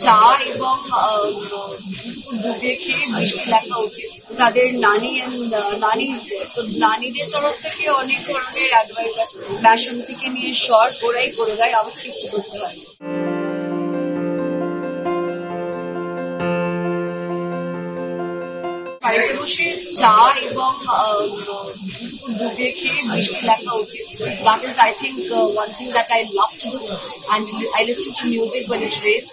চা এবং বিস্কুট ডুবিয়ে খেয়ে মিষ্টি লেখা উচিত। তাদের নানি তো নানিদের তরফ থেকে অনেক ধরনের অ্যাডভাইস আছে। ফ্যাশন থেকে নিয়ে শর্ট ওরাই করে দেয়, আমাকে কিছু করতে হয়। বাড়িতে বসে চা এবং বিস্কুট ডুবিয়ে খেয়ে মিষ্টি লেখা উচিত। That is, I think, one thing that I love to do, and I listen to music when it rains.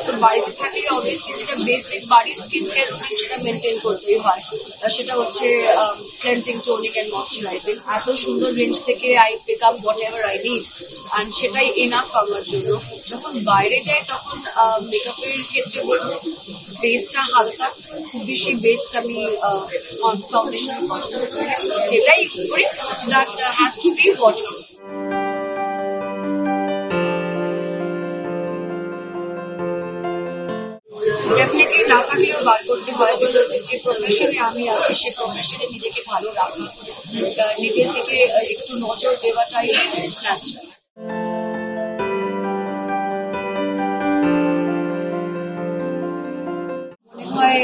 তো বাড়িতে থাকলে অবভিয়াসলি যেটা বেসিক বাড়ির স্কিন কেয়ার রুটিন সেটা মেনটেন করতেই হয়। সেটা হচ্ছে ক্লেন্সিং, টোনিক অ্যান্ড ময়শ্চারাইজিং। এত সুন্দর রেঞ্জ থেকে I pick up whatever I need, and সেটাই এনাফ আমার জন্য। যখন বাইরে যাই তখন মেকআপের ক্ষেত্রে বলবো বেসটা হালকা, খুব বেশি বেস আমি ফাউন্ডেশন পছন্দ করি না, যেটাই ইউজ করি that has to be water. Definitely না থাকলেও বার করতে হয়, যে প্রফেশনে আমি আছি সে প্রফেশনে নিজেকে ভালো রাখা, নিজের থেকে একটু নজর দেওয়াটাই ন্যাচারাল। মনে হয়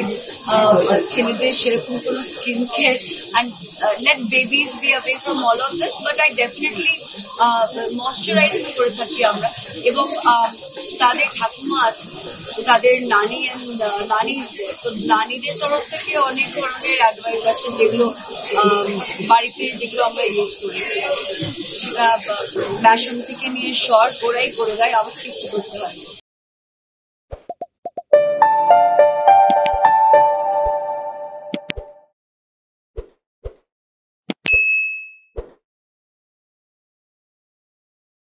ছেলেদের সেরকম কোনো skin care and let babies B away from all of this, but I definitely moisturise করে থাকি আমরা। এবং তাদের ঠাকুমা আছে, তাদের তো নানিদের তরফ থেকে অনেক ধরনের অ্যাডভাইস আছে, যেগুলো বাড়িতে যেগুলো আমরা ইউজ করি। সেটা ফ্যাশন থেকে নিয়ে শর্ট ওরাই করে দেয়, আমাকে কিছু করতে হয়।